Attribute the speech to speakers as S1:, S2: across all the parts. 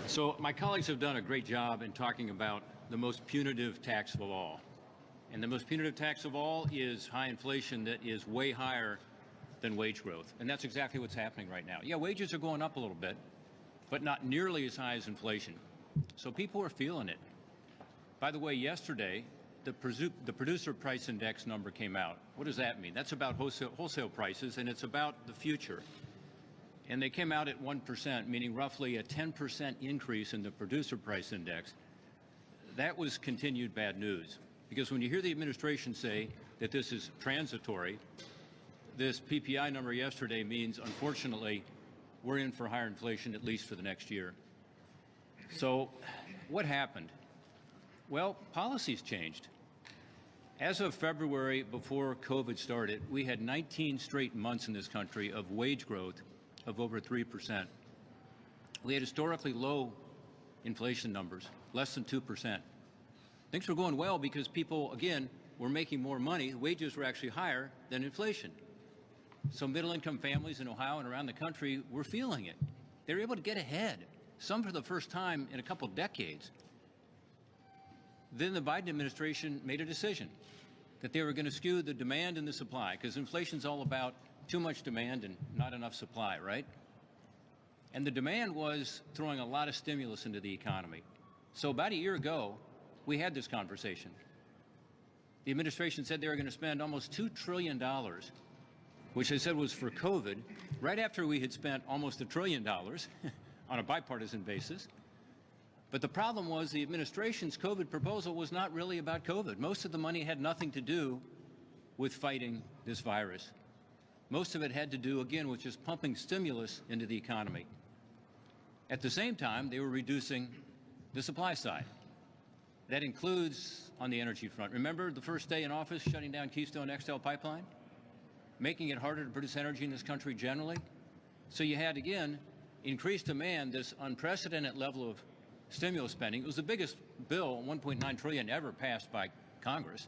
S1: So my colleagues have done a great job in talking about the most punitive tax of all. And the most punitive tax of all is high inflation that is way higher than wage growth. And that's exactly what's happening right now. Yeah, wages are going up a little bit, but not nearly as high as inflation. So people are feeling it. By the way, yesterday, the producer price index number came out. What does that mean? That's about wholesale prices, and it's about the future. And they came out at 1%, meaning roughly a 10% increase in the producer price index. That was continued bad news, because when you hear the administration say that this is transitory, this PPI number yesterday means, unfortunately, we're in for higher inflation at least for the next year. So what happened? Well, policies changed. As of February, before COVID started, we had 19 straight months in this country of wage growth of over 3%. We had historically low inflation numbers, less than 2%. Things were going well because people, again, were making more money. Wages were actually higher than inflation. So middle-income families in Ohio and around the country were feeling it. They were able to get ahead, some for the first time in a couple decades. Then the Biden administration made a decision that they were going to skew the demand and the supply, because inflation's all about too much demand and not enough supply, right? And the demand was throwing a lot of stimulus into the economy. So about a year ago, we had this conversation. The administration said they were going to spend almost $2 trillion, which they said was for COVID, right after we had spent almost $1 trillion on a bipartisan basis. But the problem was the administration's COVID proposal was not really about COVID. Most of the money had nothing to do with fighting this virus. Most of it had to do, again, with just pumping stimulus into the economy. At the same time, they were reducing the supply side. That includes on the energy front. Remember the first day in office shutting down Keystone XL pipeline? Making it harder to produce energy in this country generally? So you had, again, increased demand, this unprecedented level of stimulus spending. It was the biggest bill, $1.9 trillion, ever passed by Congress.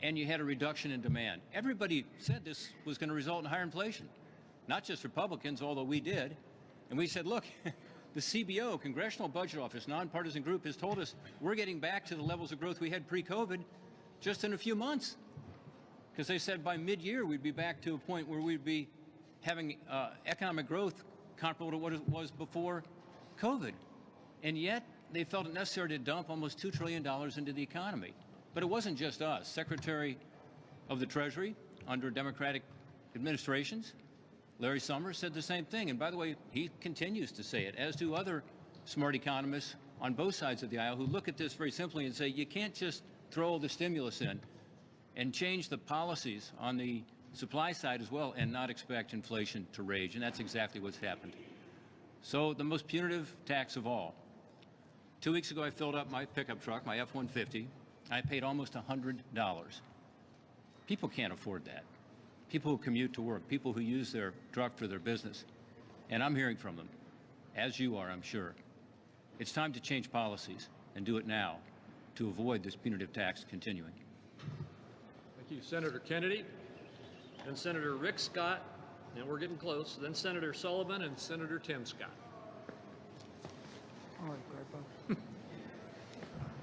S1: And you had a reduction in demand. Everybody said this was going to result in higher inflation, not just Republicans, although we did. And we said, look, the CBO, Congressional Budget Office, nonpartisan group, has told us we're getting back to the levels of growth we had pre-COVID just in a few months. Because they said by mid-year we'd be back to a point where we'd be having economic growth comparable to what it was before COVID. And yet they felt it necessary to dump almost $2 trillion into the economy. But it wasn't just us. Secretary of the Treasury under Democratic administrations, Larry Summers, said the same thing. And by the way, he continues to say it, as do other smart economists on both sides of the aisle who look at this very simply and say, you can't just throw all the stimulus in and change the policies on the supply side as well and not expect inflation to rage. And that's exactly what's happened. So the most punitive tax of all. 2 weeks ago, I filled up my pickup truck, my F-150. I paid almost $100. People can't afford that. People who commute to work, people who use their truck for their business. And I'm hearing from them, as you are, I'm sure. It's time to change policies and do it now to avoid this punitive tax continuing.
S2: Thank you, Senator Kennedy. And Senator Rick Scott, and we're getting close, then Senator Sullivan and Senator Tim Scott.
S3: All right, Grandpa.